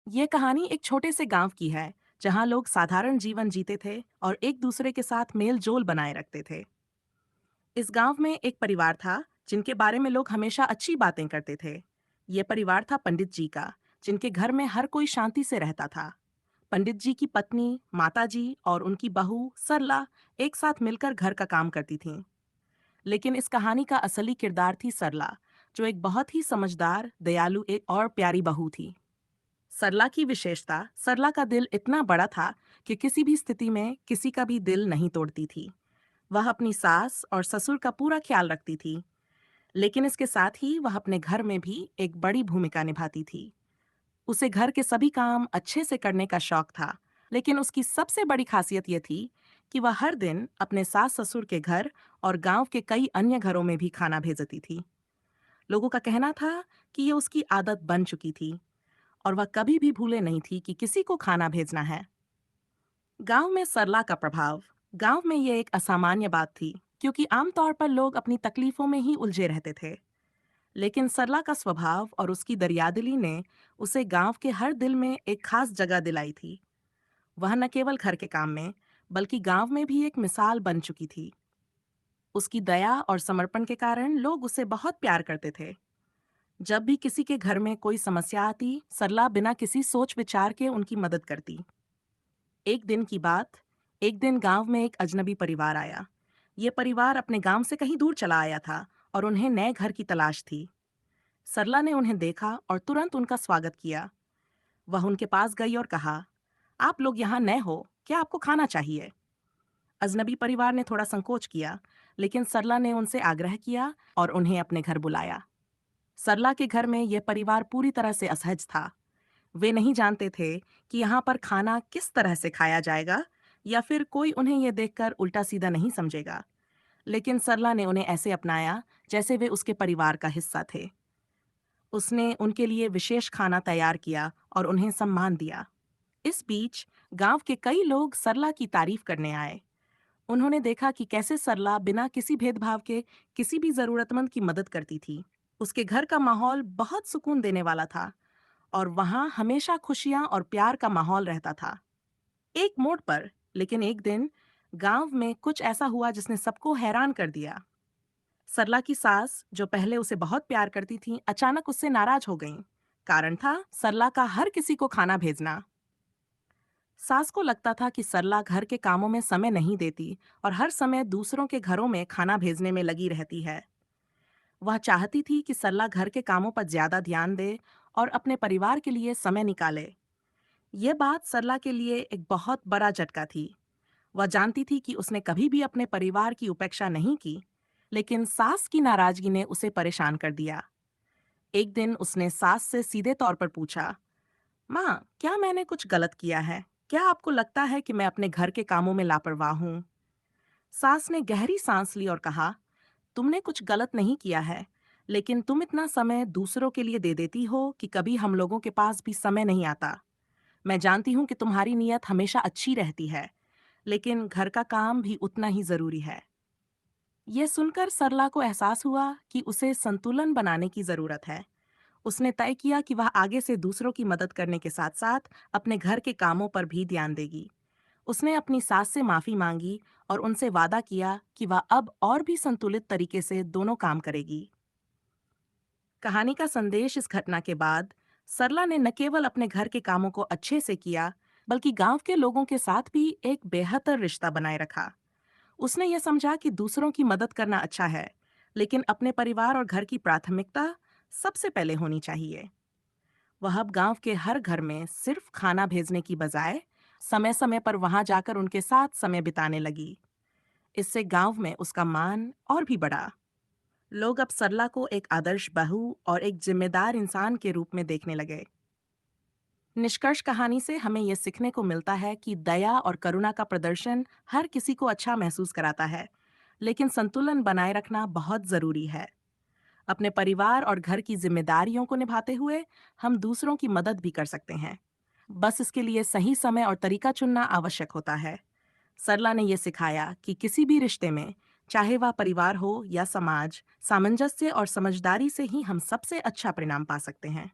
ये कहानी एक छोटे से गांव की है, जहां लोग साधारण जीवन जीते थे और एक दूसरे के साथ मेल जोल बनाए रखते थे। इस गांव में एक परिवार था जिनके बारे में लोग हमेशा अच्छी बातें करते थे। ये परिवार था पंडित जी का, जिनके घर में हर कोई शांति से रहता था। पंडित जी की पत्नी, माता जी और उनकी बहू सरला एक साथ मिलकर घर का काम करती थीं। लेकिन इस कहानी का असली किरदार थी सरला, जो एक बहुत ही समझदार, दयालु एक और प्यारी बहू थी। सरला की विशेषता, सरला का दिल इतना बड़ा था कि किसी भी स्थिति में किसी का भी दिल नहीं तोड़ती थी। वह अपनी सास और ससुर का पूरा ख्याल रखती थी, लेकिन इसके साथ ही वह अपने घर में भी एक बड़ी भूमिका निभाती थी। उसे घर के सभी काम अच्छे से करने का शौक था, लेकिन उसकी सबसे बड़ी खासियत यह थी कि वह हर दिन अपने सास ससुर के घर और गांव के कई अन्य घरों में भी खाना भेजती थी। लोगों का कहना था कि ये उसकी आदत बन चुकी थी और वह कभी भी भूले नहीं थी कि किसी को खाना भेजना है। गांव में सरला का प्रभाव, गांव में ये एक असामान्य बात थी, क्योंकि आमतौर पर लोग अपनी तकलीफों में ही उलझे रहते थे। लेकिन सरला का स्वभाव और उसकी दरियादिली ने उसे गांव के हर दिल में एक खास जगह दिलाई थी। वह न केवल घर के काम में, बल्कि गांव में भी एक मिसाल बन चुकी थी। उसकी दया और समर्पण के कारण लोग उसे बहुत प्यार करते थे। जब भी किसी के घर में कोई समस्या आती, सरला बिना किसी सोच विचार के उनकी मदद करती। एक दिन की बात, एक दिन गांव में एक अजनबी परिवार आया। ये परिवार अपने गांव से कहीं दूर चला आया था और उन्हें नए घर की तलाश थी। सरला ने उन्हें देखा और तुरंत उनका स्वागत किया। वह उनके पास गई और कहा, आप लोग यहाँ नए हो, क्या आपको खाना चाहिए? अजनबी परिवार ने थोड़ा संकोच किया, लेकिन सरला ने उनसे आग्रह किया और उन्हें अपने घर बुलाया। सरला के घर में यह परिवार पूरी तरह से असहज था। वे नहीं जानते थे कि यहाँ पर खाना किस तरह से खाया जाएगा, या फिर कोई उन्हें यह देखकर उल्टा सीधा नहीं समझेगा। लेकिन सरला ने उन्हें ऐसे अपनाया जैसे वे उसके परिवार का हिस्सा थे। उसने उनके लिए विशेष खाना तैयार किया और उन्हें सम्मान दिया। इस बीच गांव के कई लोग सरला की तारीफ करने आए। उन्होंने देखा कि कैसे सरला बिना किसी भेदभाव के किसी भी जरूरतमंद की मदद करती थी। उसके घर का माहौल बहुत सुकून देने वाला था और वहां हमेशा खुशियां और प्यार का माहौल रहता था। एक मोड़ पर, लेकिन एक दिन गांव में कुछ ऐसा हुआ जिसने सबको हैरान कर दिया। सरला की सास, जो पहले उसे बहुत प्यार करती थी, अचानक उससे नाराज हो गईं। कारण था सरला का हर किसी को खाना भेजना। सास को लगता था कि सरला घर के कामों में समय नहीं देती और हर समय दूसरों के घरों में खाना भेजने में लगी रहती है। वह चाहती थी कि सरला घर के कामों पर ज्यादा ध्यान दे और अपने परिवार के लिए समय निकाले। ये बात सरला के लिए एक बहुत बड़ा झटका थी। वह जानती थी कि उसने कभी भी अपने परिवार की उपेक्षा नहीं की, लेकिन सास की नाराजगी ने उसे परेशान कर दिया। एक दिन उसने सास से सीधे तौर पर पूछा, माँ, क्या मैंने कुछ गलत किया है? क्या आपको लगता है कि मैं अपने घर के कामों में लापरवाह हूँ? सास ने गहरी सांस ली और कहा, तुमने कुछ गलत नहीं किया है, लेकिन तुम इतना समय दूसरों के लिए दे देती हो कि कभी हम लोगों के पास भी समय नहीं आता। मैं जानती हूँ कि तुम्हारी नीयत हमेशा अच्छी रहती है, लेकिन घर का काम भी उतना ही जरूरी है। यह सुनकर सरला को एहसास हुआ कि उसे संतुलन बनाने की जरूरत है। उसने तय किया कि वह आगे से दूसरों की मदद करने के साथ साथ अपने घर के कामों पर भी ध्यान देगी। उसने अपनी सास से माफी मांगी और उनसे वादा किया कि वह अब और भी संतुलित तरीके से दोनों काम करेगी। कहानी का संदेश, इस घटना के बाद सरला ने न केवल अपने घर के कामों को अच्छे से किया, बल्कि गांव के लोगों के साथ भी एक बेहतर रिश्ता बनाए रखा। उसने यह समझा कि दूसरों की मदद करना अच्छा है, लेकिन अपने परिवार और घर की प्राथमिकता सबसे पहले होनी चाहिए। वह अब गांव के हर घर में सिर्फ खाना भेजने की बजाय समय समय पर वहां जाकर उनके साथ समय बिताने लगी। इससे गांव में उसका मान और भी बढ़ा। लोग अब सरला को एक आदर्श बहू और एक जिम्मेदार इंसान के रूप में देखने लगे। निष्कर्ष कहानी से हमें यह सीखने को मिलता है कि दया और करुणा का प्रदर्शन हर किसी को अच्छा महसूस कराता है, लेकिन संतुलन बनाए रखना बहुत जरूरी है। अपने परिवार और घर की जिम्मेदारियों को निभाते हुए हम दूसरों की मदद भी कर सकते हैं। बस इसके लिए सही समय और तरीका चुनना आवश्यक होता है। सरला ने यह सिखाया कि किसी भी रिश्ते में, चाहे वह परिवार हो या समाज, सामंजस्य और समझदारी से ही हम सबसे अच्छा परिणाम पा सकते हैं।